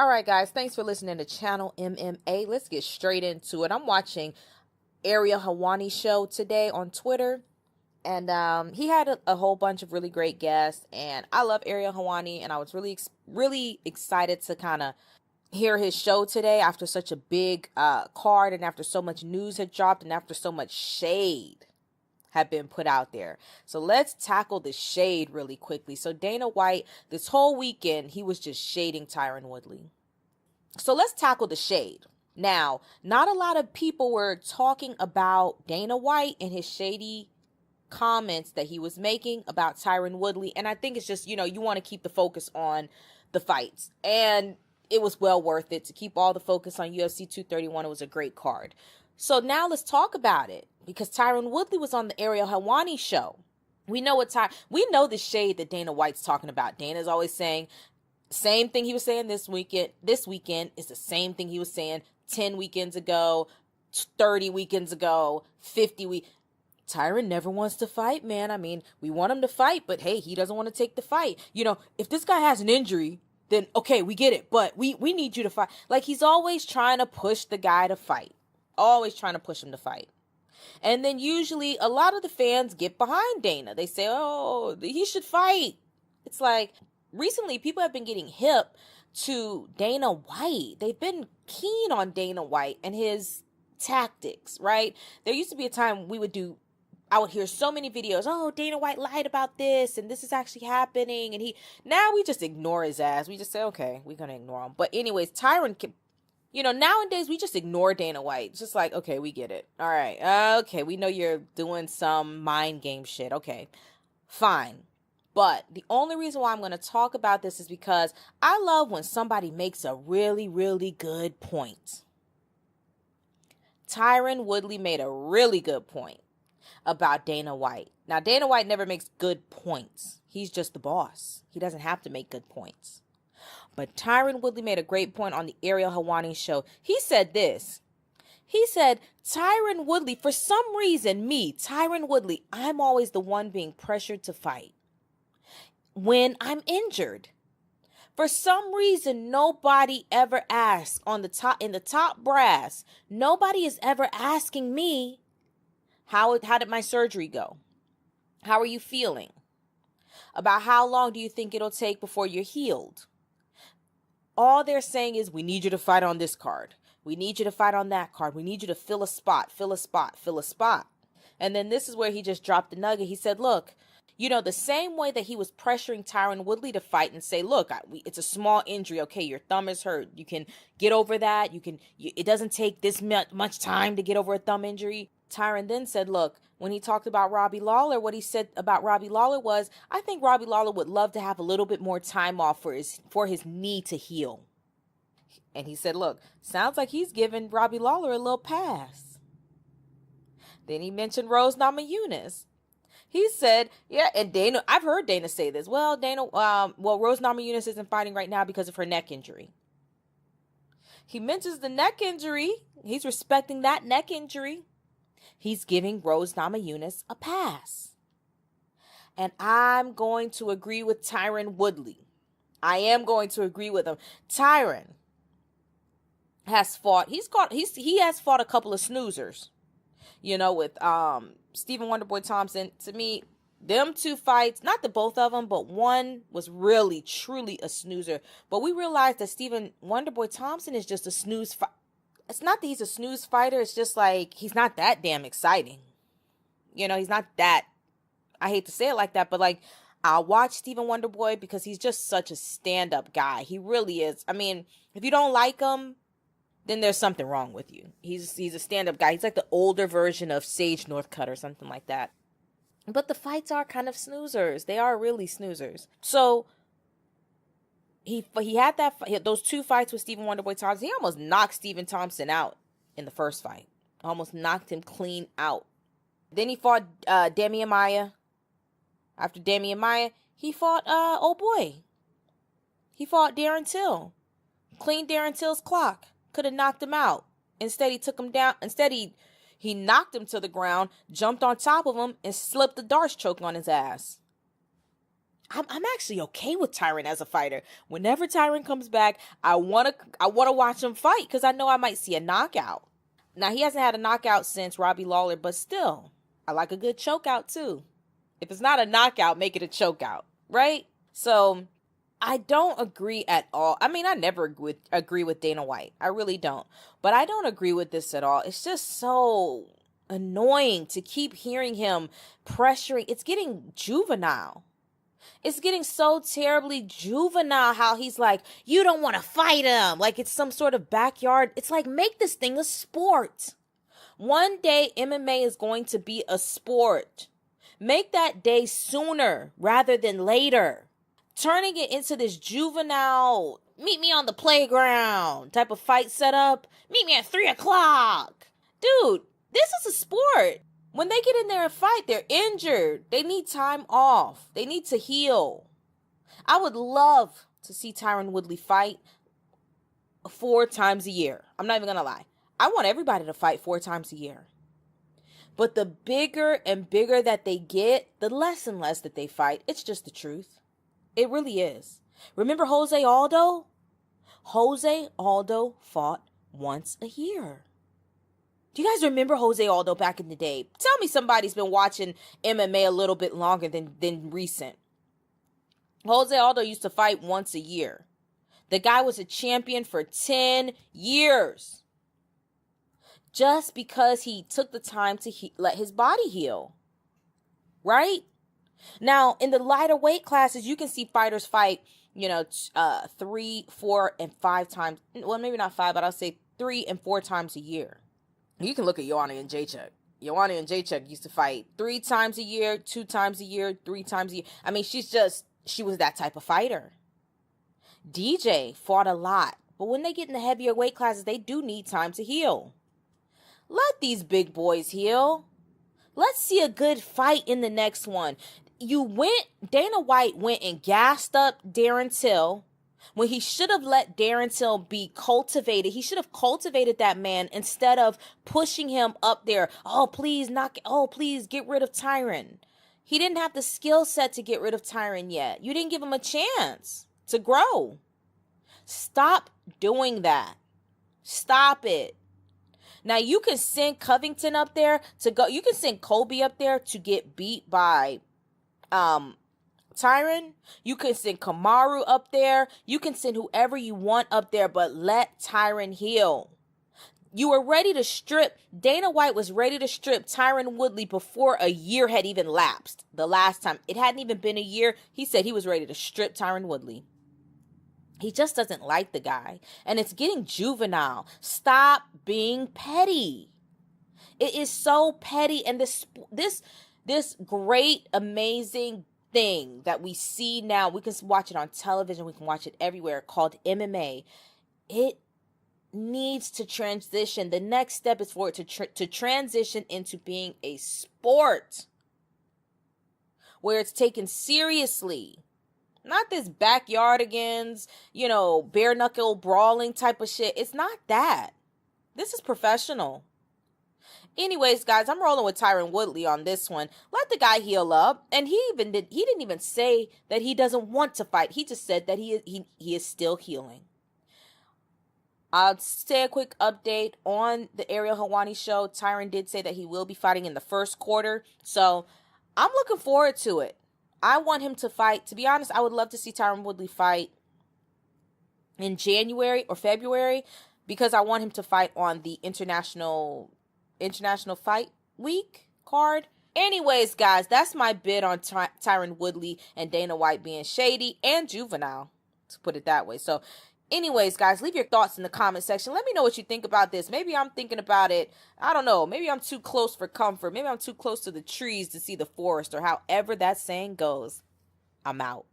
All right, guys, thanks for listening to Channel MMA. Let's get straight into it. I'm watching Ariel Helwani's show today on Twitter, and he had a whole bunch of really great guests, and I love Ariel Helwani, and I was really excited to kind of hear his show today after such a big card, and after so much news had dropped, and after so much shade have been put out there. So let's tackle the shade really quickly. So Dana White, this whole weekend, he was just shading Tyron Woodley. So let's tackle the shade. Now, not a lot of people were talking about Dana White and his shady comments that he was making about Tyron Woodley. And I think it's just, you want to keep the focus on the fights. And it was well worth it to keep all the focus on UFC 231. It was a great card. So now let's talk about it, because Tyron Woodley was on the Ariel Helwani show. We know the shade that Dana White's talking about. Dana's always saying same thing he was saying this weekend. This weekend is the same thing he was saying 10 weekends ago, 30 weekends ago, 50 Tyron never wants to fight, man. I mean, we want him to fight, but hey, he doesn't want to take the fight. If this guy has an injury, then okay, we get it, but we need you to fight. Like, he's always trying to push the guy to fight. Always trying to push him to fight. And then usually a lot of the fans get behind Dana. They say, oh, he should fight. It's like, recently people have been getting hip to Dana White. They've been keen on Dana White and his tactics, right? There used to be a time I would hear so many videos, oh, Dana White lied about this, and this is actually happening, and now we just ignore his ass. We just say, okay, we're going to ignore him. But anyways, Tyron can, nowadays we just ignore Dana White. It's just like, okay, we get it. All right. Okay, we know you're doing some mind game shit. Okay, fine. But the only reason why I'm going to talk about this is because I love when somebody makes a really, really good point. Tyron Woodley made a really good point about Dana White. Now, Dana White never makes good points. He's just the boss. He doesn't have to make good points. But Tyron Woodley made a great point on the Ariel Helwani show. He said this. He said, Tyron Woodley, for some reason, Tyron Woodley, I'm always the one being pressured to fight when I'm injured. For some reason, nobody ever asks in the top brass, nobody is ever asking me, how did my surgery go? How are you feeling? About how long do you think it'll take before you're healed? All they're saying is, we need you to fight on this card. We need you to fight on that card. We need you to fill a spot. And then this is where he just dropped the nugget. He said, look, the same way that he was pressuring Tyron Woodley to fight and say, look, it's a small injury. Okay, your thumb is hurt. You can get over that. It doesn't take this much time to get over a thumb injury. Tyron then said, look, when he talked about Robbie Lawler, what he said about Robbie Lawler was, I think Robbie Lawler would love to have a little bit more time off for his knee to heal. And he said, look, sounds like he's giving Robbie Lawler a little pass. Then he mentioned Rose Namajunas. He said, yeah, and Dana, I've heard Dana say this. Well, Rose Namajunas isn't fighting right now because of her neck injury. He mentions the neck injury. He's respecting that neck injury. He's giving Rose Namajunas a pass. And I'm going to agree with Tyron Woodley. I am going to agree with him. Tyron has fought, he has fought a couple of snoozers, with Stephen Wonderboy Thompson. To me, them two fights, not the both of them, but one was really, truly a snoozer. But we realized that Stephen Wonderboy Thompson is just a snooze fighter. It's not that he's a snooze fighter. It's just like, he's not that damn exciting. He's not that, I hate to say it like that, but like, I'll watch Stephen Wonderboy because he's just such a stand-up guy. He really is. I mean, if you don't like him, then there's something wrong with you. He's a stand-up guy. He's like the older version of Sage Northcutt or something like that. But the fights are kind of snoozers. They are really snoozers. So he had those two fights with Stephen Wonderboy Thompson. He almost knocked Stephen Thompson out in the first fight. Almost knocked him clean out. Then he fought Demian Maia. After Demian Maia, he fought He fought Darren Till. Cleaned Darren Till's clock. Could have knocked him out. Instead, he took him down. Instead, he knocked him to the ground, jumped on top of him, and slipped the Darce choke on his ass. I'm actually okay with Tyron as a fighter. Whenever Tyron comes back, I wanna watch him fight because I know I might see a knockout. Now he hasn't had a knockout since Robbie Lawler, but still, I like a good chokeout too. If it's not a knockout, make it a chokeout, right? So I don't agree at all. I mean, I never agree with Dana White. I really don't. But I don't agree with this at all. It's just so annoying to keep hearing him pressuring. It's getting juvenile. It's getting so terribly juvenile how he's like, you don't want to fight him. Like it's some sort of backyard. It's like, make this thing a sport. One day MMA is going to be a sport. Make that day sooner rather than later. Turning it into this juvenile, meet me on the playground type of fight setup. Meet me at 3:00. Dude, this is a sport. When they get in there and fight, they're injured. They need time off. They need to heal. I would love to see Tyron Woodley fight 4 times a year. I'm not even going to lie. I want everybody to fight 4 times a year. But the bigger and bigger that they get, the less and less that they fight. It's just the truth. It really is. Remember Jose Aldo? Jose Aldo fought once a year. Do you guys remember Jose Aldo back in the day? Tell me somebody's been watching MMA a little bit longer than recent. Jose Aldo used to fight once a year. The guy was a champion for 10 years. Just because he took the time to let his body heal. Right? Now, in the lighter weight classes, you can see fighters fight, 3, 4, and 5 times. Well, maybe not 5, but I'll say 3 and 4 times a year. You can look at Joanna and Jacek. Joanna and Jacek used to fight 3 times a year, 2 times a year, 3 times a year. I mean, she was that type of fighter. DJ fought a lot, but when they get in the heavier weight classes, they do need time to heal. Let these big boys heal. Let's see a good fight in the next one. Dana White went and gassed up Darren Till when he should have let Darren Till be cultivated. He should have cultivated that man instead of pushing him up there. Oh, please get rid of Tyron. He didn't have the skill set to get rid of Tyron yet. You didn't give him a chance to grow. Stop doing that. Stop it. Now you can send Covington up there to go. You can send Colby up there to get beat by Tyron. You can send Kamaru up there. You can send whoever you want up there, but let Tyron heal. You were ready to strip. Dana White was ready to strip Tyron Woodley before a year had even lapsed. The last time. It hadn't even been a year. He said he was ready to strip Tyron Woodley. He just doesn't like the guy. And it's getting juvenile. Stop being petty. It is so petty. And this great, amazing thing that we see now, we can watch it on television, we can watch it everywhere, called MMA. It needs to transition. The next step is for it to transition into being a sport where it's taken seriously. Not this backyardigans, bare knuckle brawling type of shit. It's not that. This is professional. Anyways, guys, I'm rolling with Tyron Woodley on this one. Let the guy heal up. And he didn't even say that he doesn't want to fight. He just said that he is still healing. I'll say a quick update on the Ariel Helwani show. Tyron did say that he will be fighting in the first quarter. So I'm looking forward to it. I want him to fight. To be honest, I would love to see Tyron Woodley fight in January or February because I want him to fight on the International Fight Week card. Anyways, guys, that's my bid on Tyron Woodley and Dana White being shady and juvenile, to put it that way. So anyways, guys, leave your thoughts in the comment section. Let me know what you think about this. Maybe I'm thinking about it. I don't know. Maybe I'm too close for comfort. Maybe I'm too close to the trees to see the forest, or however that saying goes. I'm out.